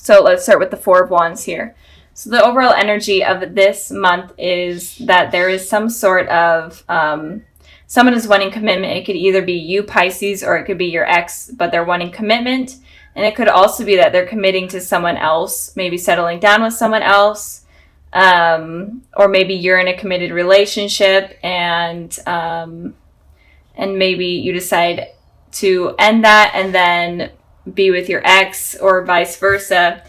So let's start with the Four of Wands here. So the overall energy of this month is that there is some sort of, someone is wanting commitment. It could either be you, Pisces, or it could be your ex, but they're wanting commitment. And it could also be that they're committing to someone else, maybe settling down with someone else, or maybe you're in a committed relationship and maybe you decide to end that and then be with your ex or vice versa.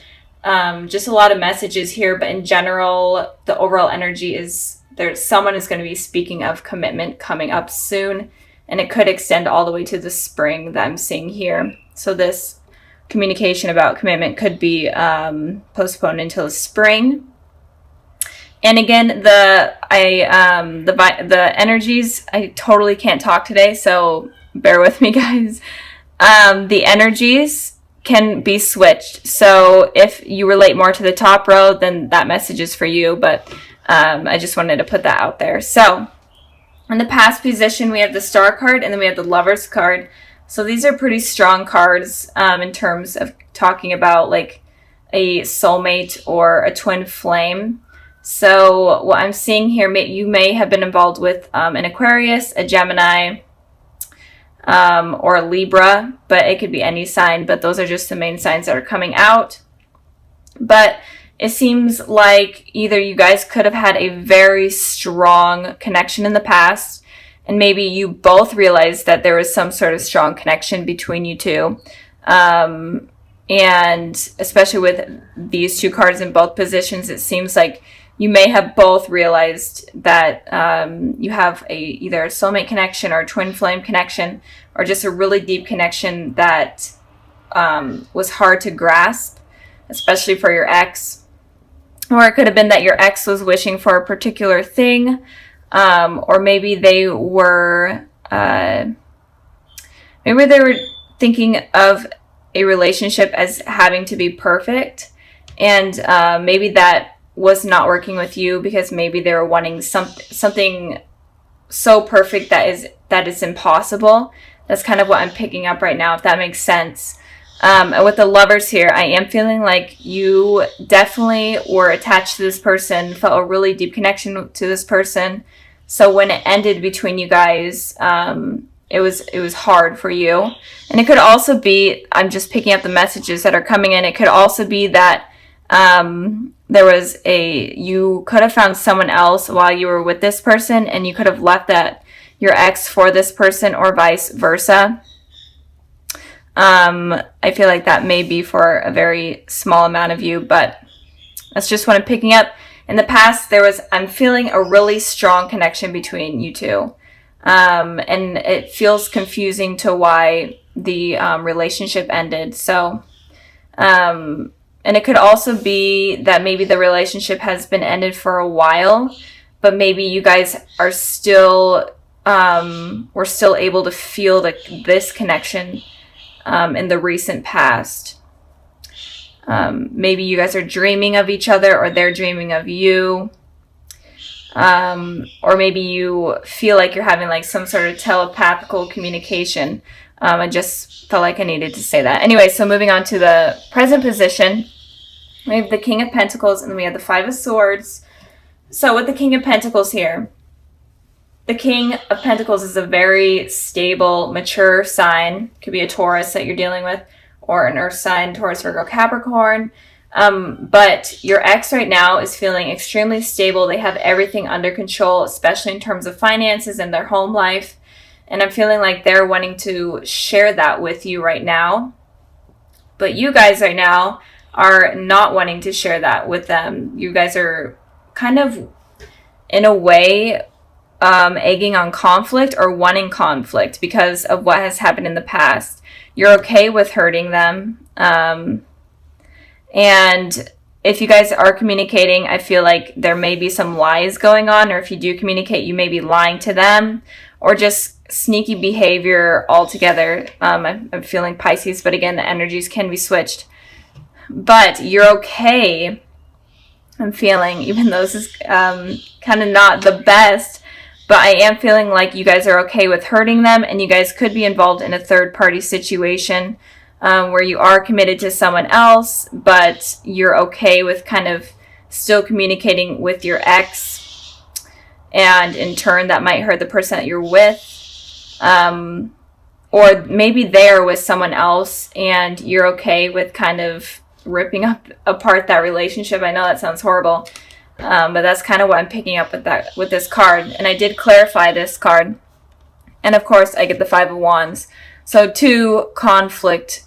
Just a lot of messages here, but in general, the overall energy is someone is going to be speaking of commitment coming up soon, and it could extend all the way to the spring that I'm seeing here. So this communication about commitment could be postponed until the spring. And again, the energies, I totally can't talk today, so bear with me, guys. The energies can be switched. So if you relate more to the top row, then that message is for you. But I just wanted to put that out there. So in the past position, we have the Star card and then we have the Lovers card. So these are pretty strong cards in terms of talking about like a soulmate or a twin flame. So what I'm seeing here, you may have been involved with an Aquarius, a Gemini, or a Libra, but it could be any sign, but those are just the main signs that are coming out. But it seems like either you guys could have had a very strong connection in the past, and maybe you both realized that there was some sort of strong connection between you two. And especially with these two cards in both positions, it seems like you may have both realized that you have either a soulmate connection or a twin flame connection, or just a really deep connection that was hard to grasp, especially for your ex. Or it could have been that your ex was wishing for a particular thing, or maybe they were thinking of a relationship as having to be perfect, and maybe that was not working with you because maybe they were wanting something so perfect that is impossible. That's kind of what I'm picking up right now, if that makes sense. And with the Lovers here, I am feeling like you definitely were attached to this person, felt a really deep connection to this person. So when it ended between you guys, it was hard for you. And it could also be, I'm just picking up the messages that are coming in, it could also be that you could have found someone else while you were with this person, and you could have left your ex for this person, or vice versa. I feel like that may be for a very small amount of you, but that's just what I'm picking up. In the past, I'm feeling a really strong connection between you two. And it feels confusing to why the relationship ended. So, and it could also be that maybe the relationship has been ended for a while, but maybe you guys are still, were still able to feel this connection in the recent past. Maybe you guys are dreaming of each other, or they're dreaming of you. Or maybe you feel like you're having like some sort of telepathical communication. I just felt like I needed to say that. Anyway, so moving on to the present position. We have the King of Pentacles, and then we have the Five of Swords. So with the King of Pentacles here, the King of Pentacles is a very stable, mature sign. Could be a Taurus that you're dealing with, or an Earth sign, Taurus, Virgo, Capricorn. But your ex right now is feeling extremely stable. They have everything under control, especially in terms of finances and their home life. And I'm feeling like they're wanting to share that with you right now. But you guys right now are not wanting to share that with them. You guys are kind of, in a way, egging on conflict or wanting conflict because of what has happened in the past. You're okay with hurting them. And if you guys are communicating, I feel like there may be some lies going on, or if you do communicate, you may be lying to them, or just sneaky behavior altogether. I'm feeling Pisces, but again, the energies can be switched. But you're okay, I'm feeling, even though this is kind of not the best, but I am feeling like you guys are okay with hurting them, and you guys could be involved in a third-party situation. where you are committed to someone else, but you're okay with kind of still communicating with your ex, and in turn that might hurt the person that you're with. Or maybe they're with someone else and you're okay with kind of ripping apart that relationship. I know that sounds horrible, but that's kind of what I'm picking up with this card. And I did clarify this card. And of course, I get the Five of Wands. So 2 conflict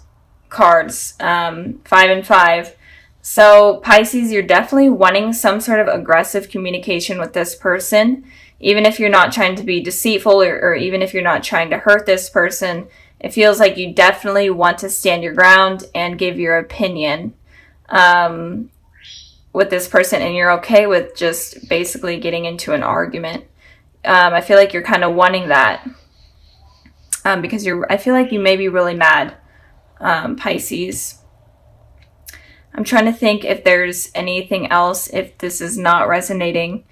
cards, 5 and 5. So Pisces, you're definitely wanting some sort of aggressive communication with this person. Even if you're not trying to be deceitful, or even if you're not trying to hurt this person, it feels like you definitely want to stand your ground and give your opinion with this person, and you're okay with just basically getting into an argument. I feel like you're kind of wanting that because I feel like you may be really mad, Pisces. I'm trying to think if there's anything else, if this is not resonating.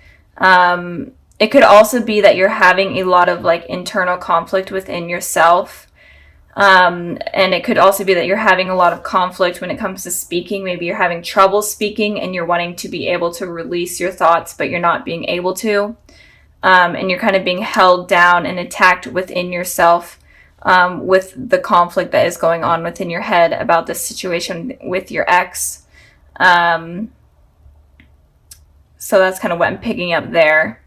It could also be that you're having a lot of like internal conflict within yourself. And it could also be that you're having a lot of conflict when it comes to speaking. Maybe you're having trouble speaking and you're wanting to be able to release your thoughts, but you're not being able to. And you're kind of being held down and attacked within yourself with the conflict that is going on within your head about this situation with your ex. So that's kind of what I'm picking up there.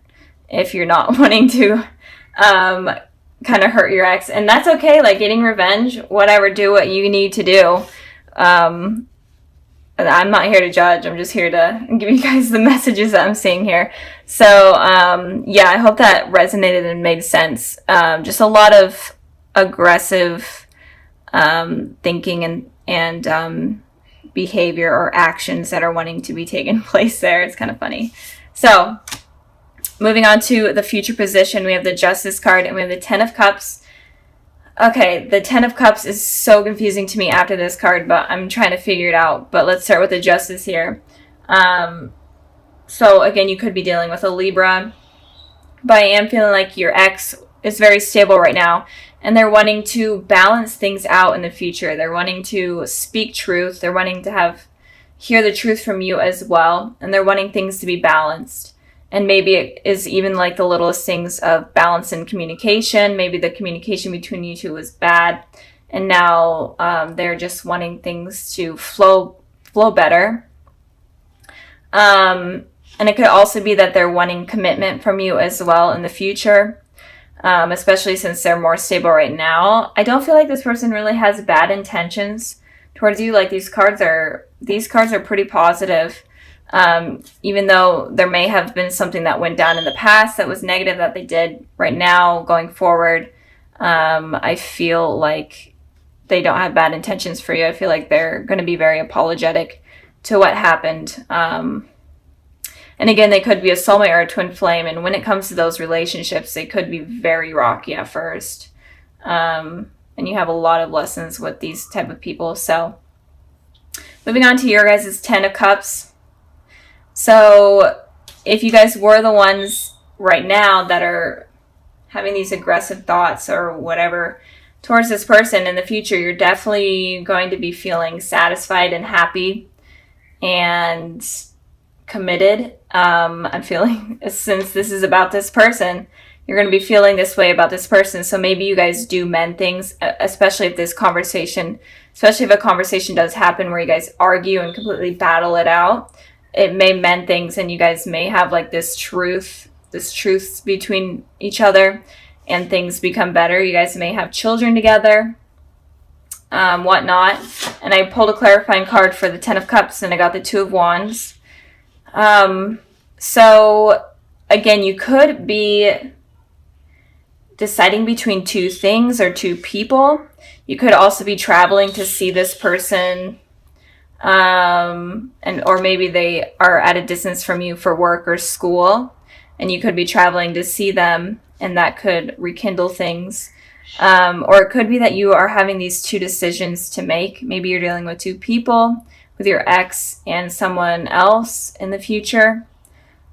If you're not wanting to kind of hurt your ex, and that's okay, like getting revenge, whatever, do what you need to do. I'm not here to judge, I'm just here to give you guys the messages that I'm seeing here. So yeah, I hope that resonated and made sense. Just a lot of aggressive thinking and behavior or actions that are wanting to be taken place there. It's kind of funny. So moving on to the future position, we have the Justice card and we have the Ten of Cups. Okay, the Ten of Cups is so confusing to me after this card, but I'm trying to figure it out. But let's start with the Justice here. So again, you could be dealing with a Libra, but I am feeling like your ex is very stable right now, and they're wanting to balance things out in the future. They're wanting to speak truth. They're wanting to hear the truth from you as well, and they're wanting things to be balanced. And maybe it is even like the littlest things of balance in communication. Maybe the communication between you two was bad, and now they're just wanting things to flow better. And it could also be that they're wanting commitment from you as well in the future, especially since they're more stable right now. I don't feel like this person really has bad intentions towards you. Like these cards are pretty positive. Even though there may have been something that went down in the past that was negative that they did, right now, going forward, I feel like they don't have bad intentions for you. I feel like they're going to be very apologetic to what happened. And again, they could be a soulmate or a twin flame. And when it comes to those relationships, they could be very rocky at first. And you have a lot of lessons with these type of people. So moving on to your guys' Ten of Cups. So if you guys were the ones right now that are having these aggressive thoughts or whatever towards this person in the future, you're definitely going to be feeling satisfied and happy and committed. I'm feeling, since this is about this person, you're going to be feeling this way about this person. So maybe you guys do mend things, especially if a conversation does happen where you guys argue and completely battle it out. It may mend things, and you guys may have like this truth between each other, and things become better. You guys may have children together, whatnot. And I pulled a clarifying card for the Ten of Cups, and I got the Two of Wands. So again, you could be deciding between two things or two people. You could also be traveling to see this person. Or maybe they are at a distance from you for work or school, and you could be traveling to see them, and that could rekindle things. Or it could be that you are having these two decisions to make. Maybe you're dealing with two people, with your ex and someone else in the future.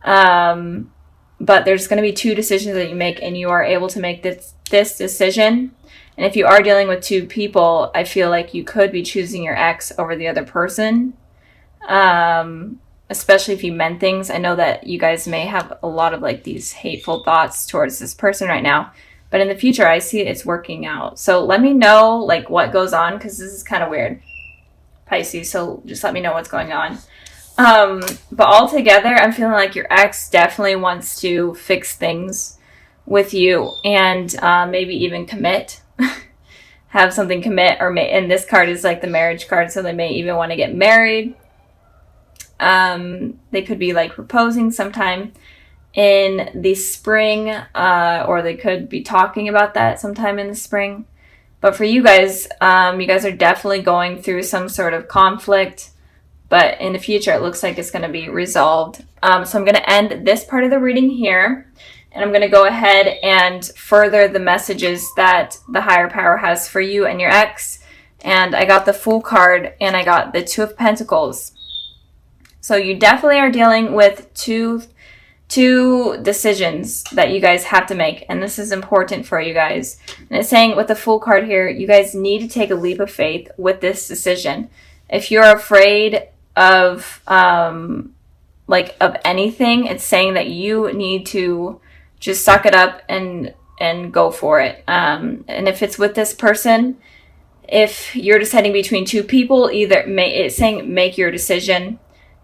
But there's going to be two decisions that you make, and you are able to make this decision. And if you are dealing with two people, I feel like you could be choosing your ex over the other person. Especially if you meant things. I know that you guys may have a lot of like these hateful thoughts towards this person right now, but in the future, I see it's working out. So let me know like what goes on, because this is kind of weird, Pisces. So just let me know what's going on. But altogether, I'm feeling like your ex definitely wants to fix things with you, and maybe even commit, have something commit, or and this card is like the marriage card, so they may even want to get married. They could be like proposing sometime in the spring, or they could be talking about that sometime in the spring. But for you guys are definitely going through some sort of conflict, but in the future, it looks like it's going to be resolved. So I'm going to end this part of the reading here, and I'm going to go ahead and further the messages that the higher power has for you and your ex. And I got the Fool card, and I got the Two of Pentacles. So you definitely are dealing with two decisions that you guys have to make, and this is important for you guys. And it's saying with the Fool card here, you guys need to take a leap of faith with this decision. If you're afraid of of anything, it's saying that you need to just suck it up and go for it. And if it's with this person, if you're deciding between two people, it's saying make your decision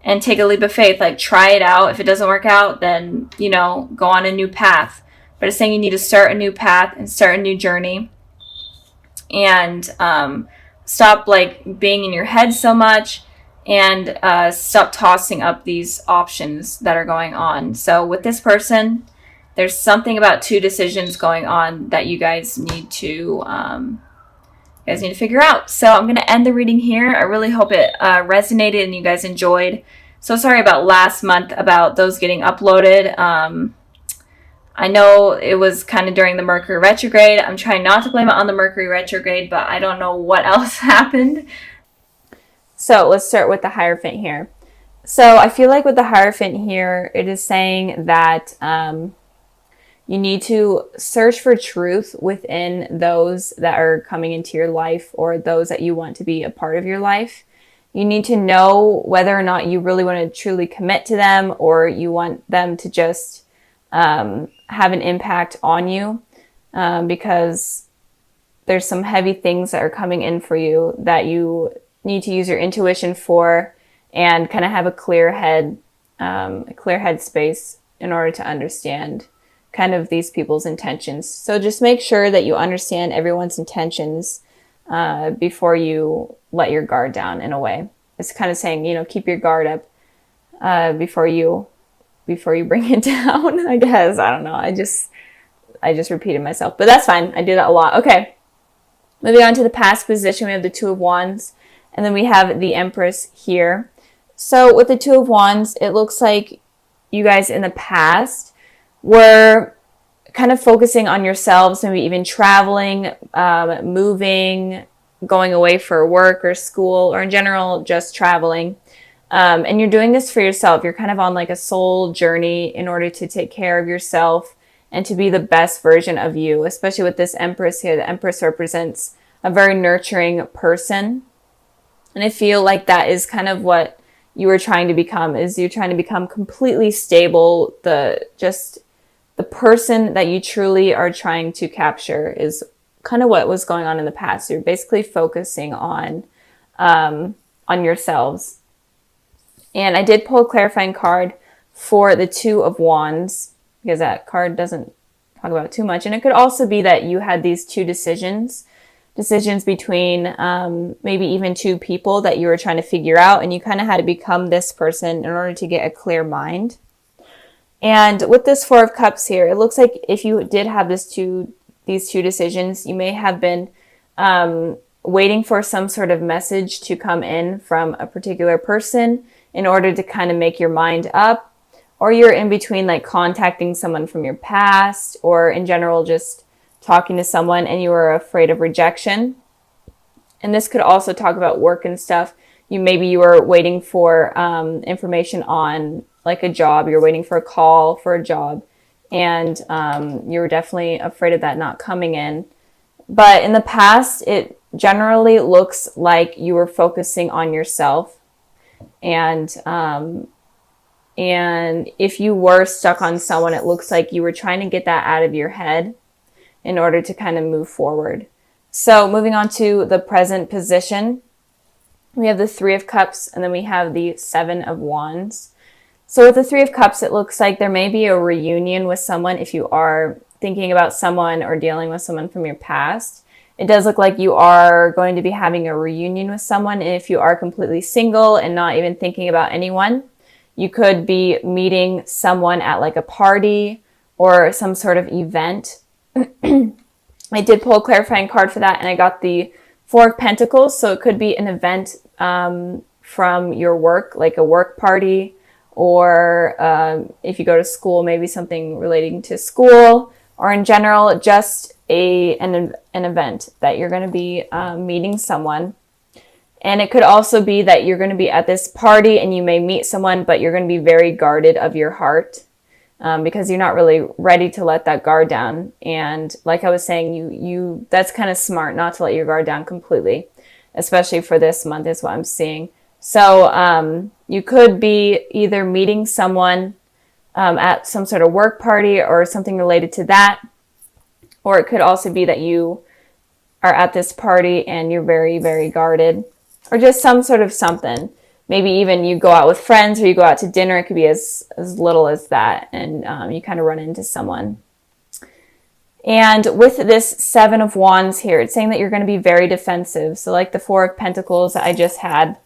and take a leap of faith. Like, try it out. If it doesn't work out, then, go on a new path. But it's saying you need to start a new path and start a new journey. And stop, being in your head so much. And stop tossing up these options that are going on. So with this person, there's something about two decisions going on that you guys need to figure out. So I'm going to end the reading here. I really hope it resonated and you guys enjoyed. So sorry about last month about those getting uploaded. I know it was kind of during the Mercury retrograde. I'm trying not to blame it on the Mercury retrograde, but I don't know what else happened. So let's start with the Hierophant here. So I feel like with the Hierophant here, it is saying that you need to search for truth within those that are coming into your life, or those that you want to be a part of your life. You need to know whether or not you really want to truly commit to them, or you want them to just have an impact on you, because there's some heavy things that are coming in for you that you need to use your intuition for, and kind of have a clear head space in order to understand kind of these people's intentions. So just make sure that you understand everyone's intentions before you let your guard down, in a way. It's kind of saying, keep your guard up before you bring it down, I guess. I don't know. I just repeated myself, but that's fine. I do that a lot. Okay. Moving on to the past position, we have the Two of Wands, and then we have the Empress here. So with the Two of Wands, it looks like you guys in the past were kind of focusing on yourselves, maybe even traveling, moving, going away for work or school, or in general, just traveling. And you're doing this for yourself. You're kind of on like a soul journey in order to take care of yourself and to be the best version of you, especially with this Empress here. The Empress represents a very nurturing person. And I feel like that is kind of what you were trying to become, is you're trying to become completely stable. The person that you truly are trying to capture is kind of what was going on in the past. You're basically focusing on yourselves. And I did pull a clarifying card for the Two of Wands, because that card doesn't talk about too much. And it could also be that you had these two decisions between maybe even two people that you were trying to figure out, and you kind of had to become this person in order to get a clear mind. And with this Four of Cups here, it looks like if you did have these two decisions, you may have been waiting for some sort of message to come in from a particular person in order to kind of make your mind up, or you're in between like contacting someone from your past, or in general just talking to someone and you were afraid of rejection. And this could also talk about work and stuff. Maybe you were waiting for information on like a job. You're waiting for a call for a job, and you were definitely afraid of that not coming in. But in the past, it generally looks like you were focusing on yourself. And if you were stuck on someone, it looks like you were trying to get that out of your head in order to kind of move forward. So moving on to the present position, we have the Three of Cups, and then we have the Seven of Wands. So with the Three of Cups, it looks like there may be a reunion with someone if you are thinking about someone or dealing with someone from your past. It does look like you are going to be having a reunion with someone. And if you are completely single and not even thinking about anyone, you could be meeting someone at like a party or some sort of event. I did pull a clarifying card for that, and I got the Four of Pentacles. So it could be an event from your work, like a work party, or if you go to school, maybe something relating to school, or in general, just an event that you're going to be meeting someone. And it could also be that you're going to be at this party and you may meet someone, but you're going to be very guarded of your heart because you're not really ready to let that guard down. And like I was saying, you that's kind of smart not to let your guard down completely, especially for this month is what I'm seeing. So you could be either meeting someone at some sort of work party or something related to that. Or it could also be that you are at this party and you're very, very guarded. Or just some sort of something. Maybe even you go out with friends or you go out to dinner. It could be as little as that. And you kind of run into someone. And with this Seven of Wands here, it's saying that you're going to be very defensive. So like the Four of Pentacles that I just had,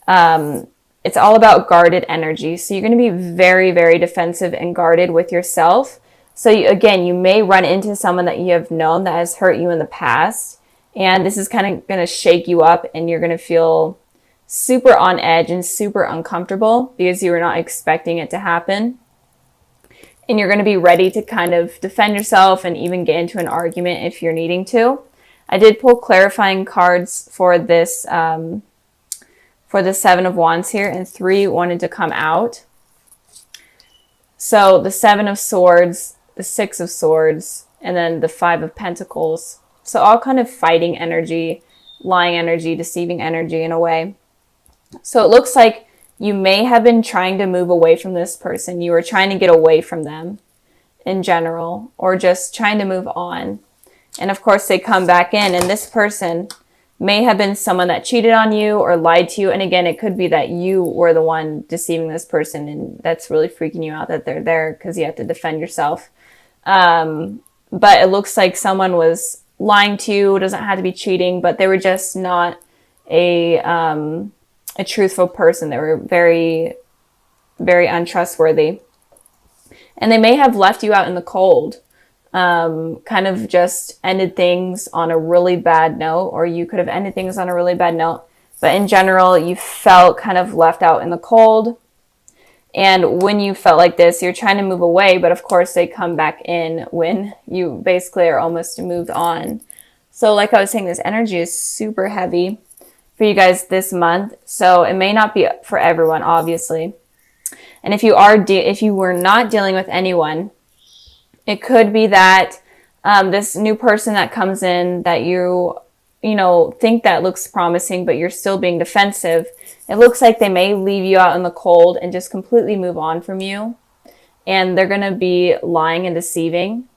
it's all about guarded energy. So you're going to be very, very defensive and guarded with yourself. So again, you may run into someone that you have known that has hurt you in the past. And this is kind of going to shake you up and you're going to feel super on edge and super uncomfortable because you were not expecting it to happen. And you're going to be ready to kind of defend yourself and even get into an argument if you're needing to. I did pull clarifying cards for this, for the Seven of Wands here, and 3 wanted to come out. So the Seven of Swords, the Six of Swords, and then the Five of Pentacles. So all kind of fighting energy, lying energy, deceiving energy in a way. So it looks like you may have been trying to move away from this person. You were trying to get away from them in general, or just trying to move on. And of course they come back in, and this person may have been someone that cheated on you or lied to you. And again, it could be that you were the one deceiving this person, and that's really freaking you out that they're there because you have to defend yourself. But it looks like someone was lying to you. It doesn't have to be cheating, but they were just not a truthful person. They were very, very untrustworthy. And they may have left you out in the cold, kind of just ended things on a really bad note, or you could have ended things on a really bad note. But in general, you felt kind of left out in the cold. And when you felt like this, you're trying to move away, but of course they come back in when you basically are almost moved on. So like I was saying, this energy is super heavy for you guys this month. So it may not be for everyone, obviously. And if you were not dealing with anyone, it could be that this new person that comes in that you think that looks promising, but you're still being defensive. It looks like they may leave you out in the cold and just completely move on from you. And they're going to be lying and deceiving.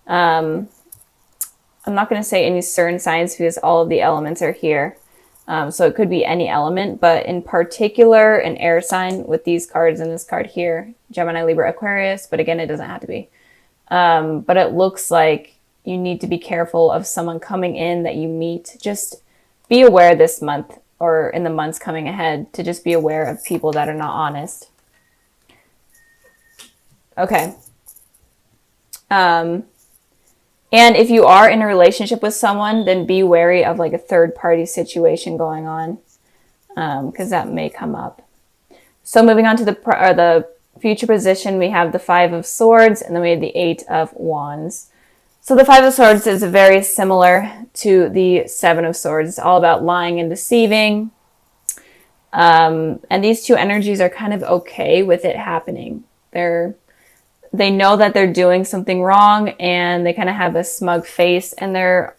I'm not going to say any certain signs because all of the elements are here. So it could be any element, but in particular, an air sign with these cards and this card here, Gemini, Libra, Aquarius. But again, it doesn't have to be. But it looks like you need to be careful of someone coming in that you meet. Just be aware this month or in the months coming ahead to just be aware of people that are not honest. Okay. And if you are in a relationship with someone, then be wary of like a third party situation going on, because that may come up. So moving on to the future position, we have the Five of Swords, and then we have the Eight of Wands. So the Five of Swords is very similar to the Seven of Swords. It's all about lying and deceiving. And these two energies are kind of okay with it happening. They know that they're doing something wrong, and they kind of have a smug face, and they're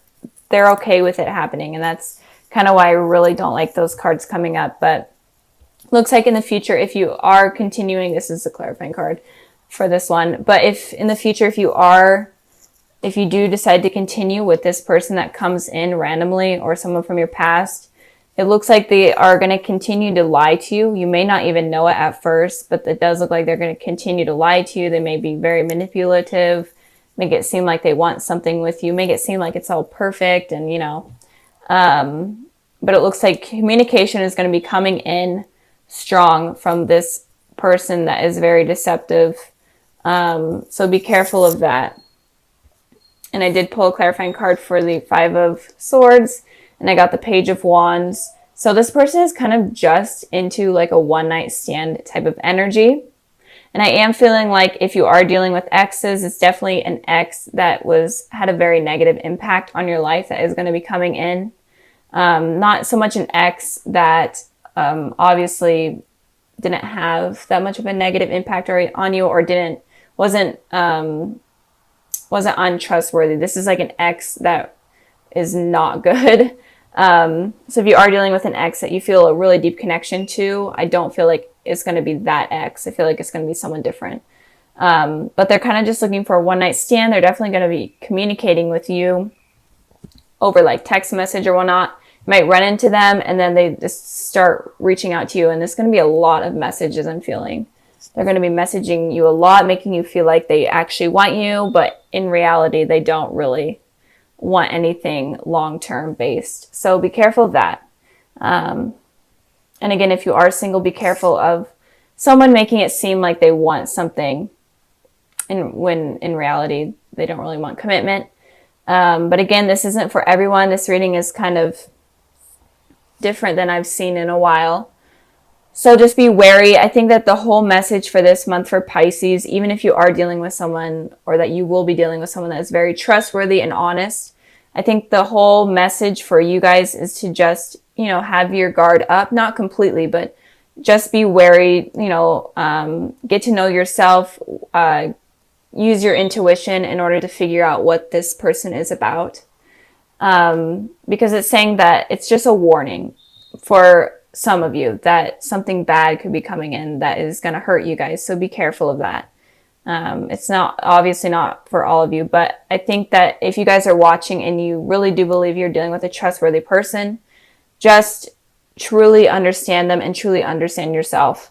they're okay with it happening. And that's kind of why I really don't like those cards coming up. But looks like in the future, if you are continuing, this is the clarifying card for this one. But if in the future, if you do decide to continue with this person that comes in randomly or someone from your past, it looks like they are going to continue to lie to you. You may not even know it at first, but it does look like they're going to continue to lie to you. They may be very manipulative, make it seem like they want something with you, make it seem like it's all perfect, and but it looks like communication is going to be coming in strong from this person that is very deceptive. So be careful of that. And I did pull a clarifying card for the 5 of Swords, and I got the Page of Wands. So this person is kind of just into like a one-night stand type of energy. And I am feeling like if you are dealing with exes, it's definitely an ex that had a very negative impact on your life that is going to be coming in. Not so much an ex that obviously didn't have that much of a negative impact on you, or wasn't untrustworthy. This is like an ex that is not good. So if you are dealing with an ex that you feel a really deep connection to, I don't feel like it's going to be that ex. I feel like it's going to be someone different. But they're kind of just looking for a one-night stand. They're definitely going to be communicating with you over like text message or whatnot. You might run into them and then they just start reaching out to you. And there's going to be a lot of messages I'm feeling. They're going to be messaging you a lot, making you feel like they actually want you, but in reality, they don't really want anything long-term based. So be careful of that. And again, if you are single, be careful of someone making it seem like they want something when in reality, they don't really want commitment. But again, this isn't for everyone. This reading is kind of different than I've seen in a while. So just be wary. I think that the whole message for this month for Pisces, even if you are dealing with someone, or that you will be dealing with someone that is very trustworthy and honest, I think the whole message for you guys is to just, have your guard up, not completely, but just be wary, get to know yourself, use your intuition in order to figure out what this person is about. Because it's saying that it's just a warning for some of you that something bad could be coming in that is going to hurt you guys. So be careful of that. It's obviously not for all of you, but I think that if you guys are watching and you really do believe you're dealing with a trustworthy person, just truly understand them and truly understand yourself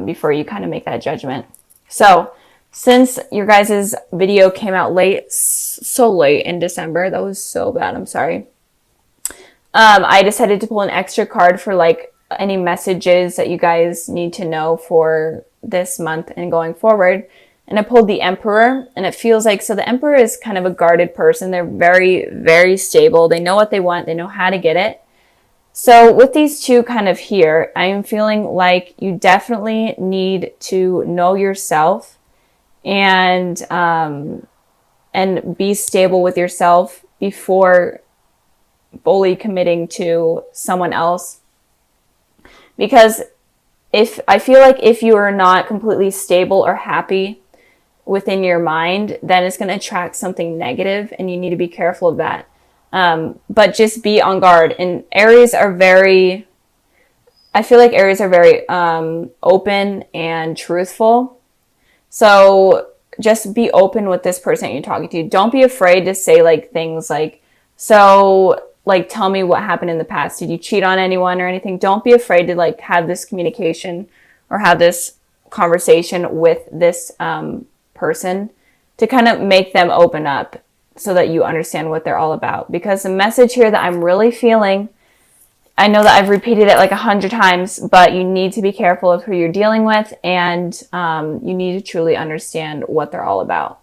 before you kind of make that judgment. So since your guys' video came out so late in December, that was so bad, I'm sorry. I decided to pull an extra card for like any messages that you guys need to know for this month and going forward. And I pulled the Emperor, and it feels like, so the Emperor is kind of a guarded person. They're very, very stable. They know what they want. They know how to get it. So with these two kind of here, I'm feeling like you definitely need to know yourself and be stable with yourself before fully committing to someone else. Because I feel like if you are not completely stable or happy within your mind, then it's going to attract something negative, and you need to be careful of that. But just be on guard. And Aries are very open and truthful. So just be open with this person that you're talking to. Don't be afraid to say like things like, so like, tell me what happened in the past. Did you cheat on anyone or anything? Don't be afraid to like have this communication or have this conversation with this person to kind of make them open up so that you understand what they're all about. Because the message here that I'm really feeling, I know that I've repeated it like 100 times, but you need to be careful of who you're dealing with, and you need to truly understand what they're all about.